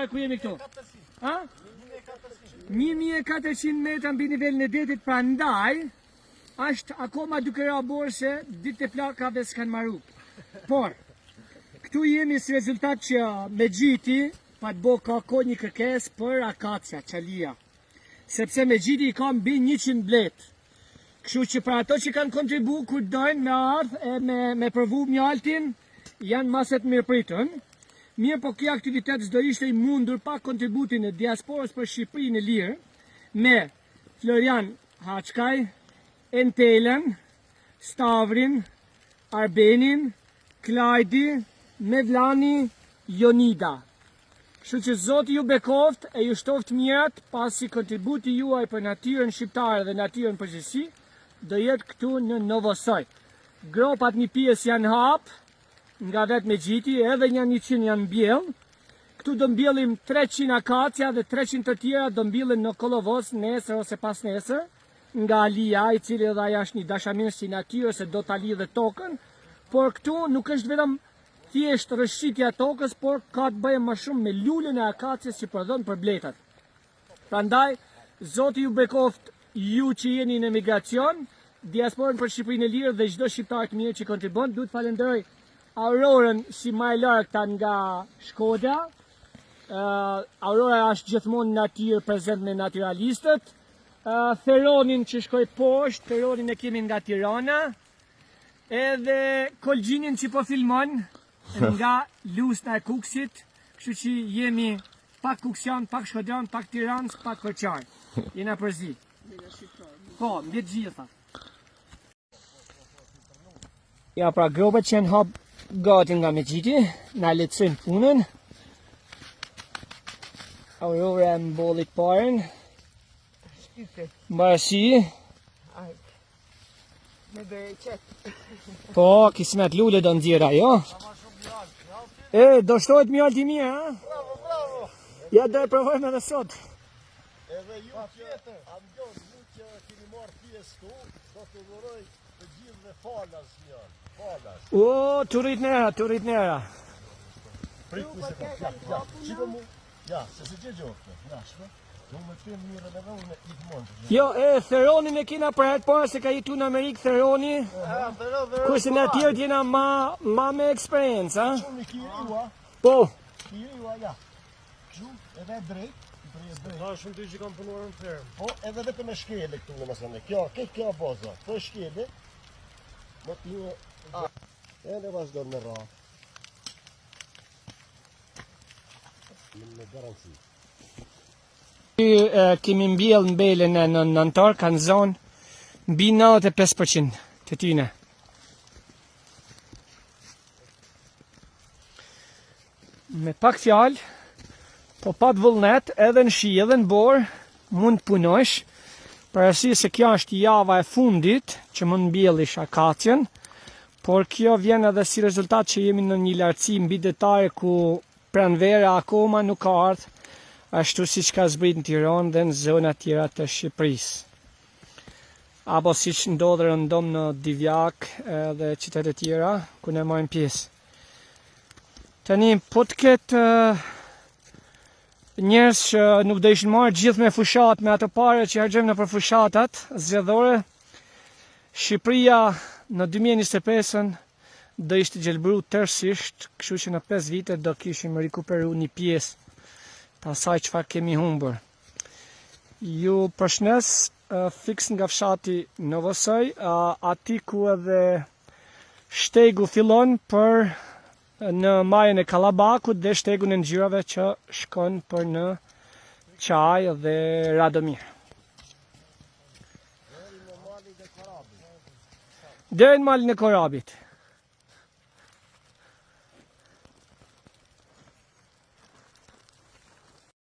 hektare ku jemi këtu? 1400 metra mbi nivelin e detit, prandaj është akoma duke rabor se ditë e plakave s'kan marru. Por, këtu jemi si rezultat që me gjiti pa të bo ka ko një kërkes për akacia, qalia. Sepse me gjiti i ka mbi 100 blet. Kështu që për ato që kanë kontribu kur dojnë me ardhë e me përvu mjaltin, janë maset mirë pritën. Mirë po kjo aktivitet s'do ishte i mundur pa kontributin e diasporës për Shqipërinë e lirë, me Florian Haqkaj, Entelen, Stavrin, Arbenin, Klajdi, Mevlani, Jonida. Kështu që Zoti ju bekoft e ju shtoft mirat, pasi kontributi juaj për natyrën shqiptare dhe natyrën përgjithësi do jetë këtu në Novosoj. Gropat një pjesë janë hapë nga vetë me gjiti, edhe një 100 janë mbjellë. Këtu do mbjellim 300 akacia dhe 300 të tjera do mbjellin në Kolovos nesër ose pas nesër, nga Alia, i cili edhe aja është një dashamirës si natyrë se do ta lidhë tokën, por këtu nuk është vetëm thjesht rëshqitja tokës, por ka të bëjë më shumë me lullën e akacias që prodhon për bletat. Prandaj, Zoti ju bekoft ju që jeni në emigracion, diasporën për Shqipërinë e lirë dhe çdo shqiptar të mirë që kontribon. Duhet falenderoj Aurorën si më e largëta nga Shkodra. Aurora është gjithmonë natyrë prezent me naturalistët. Theronin që shkoj poshtë, Theronin e kemi nga Tirana. Edhe Kolgjinin që po filmon nga Lusna e Kuksit. Kështu që jemi pak Kuksian, pak Shkodran, pak Tiranës, pak Korçar. Jena përzi. Po, mbjet gjitha. Ja, pra gropat që janë hap gati nga me gjiti, na letësojnë punën. Aurora e mbollit paren. Mbarësi. Me bereqet. Po, kismet lule do nxjerra, jo? Do shtohet mjalti mirë, ha? Bravo, bravo. Ja, do e provojmë edhe sot. Edhe ju që ambion, ju që keni marrë pjesë tu, do të uroj të gjithë dhe falas njën. Falas. O, të rrit nera. Prit një sekund. Ja, qiko mu. Ja, se gjë gjokë. Ja, shpe. Do me të temë mirë edhe unë i të mundë. Jo, Theronin e kina për herë parë se ka jetu në Amerikë Theroni. Kurse në tjerët jena ma me eksperiencë, ha? Shumë i kiriua. Po. Kiriua, ja. Shumë edhe drejt. Shumë ty që kam punuar në fermë. Po, edhe vetëm me shkele këtu në mësane. Kjo boza. Po shkele. Më t'ju... Edhe vazhdo me ra. Me garanci. Kemi mbjell në belen e në nëntor, kanë zonë mbi 95% të tyne. Me pak fjalë, po pat vullnet, edhe në shi, edhe në borë, mund të punosh, për arsye se kjo është java e fundit që mund mbjellish akacien, por kjo vjen edhe si rezultat që jemi në një lartësi mbi detare ku pranvera akoma nuk ka ardhur, ashtu si që ka zbrit në Tiranë dhe në zona tjera të Shqipërisë. Apo si që ndodhë rëndom në Divjak dhe qytete tjera, ku ne marrim pjesë. Tani, po të ketë njerëz që nuk do ishin marrë gjithë me fushat, me ato pare që harxojmë në për fushatat zgjedhore, Shqipëria në 2025 do ishte gjelbëru tërësisht, kështu që në 5 vite do kishim rikuperu një pjesë të asaj çfarë kemi humbur. Ju përshëndes fiks nga fshati Novosoj, ati ku edhe shtegu fillon për në majën e Kallabakut dhe shtegun e ngjyrave që shkon për në Çaj dhe Radomir. Deri në malin e Korabit.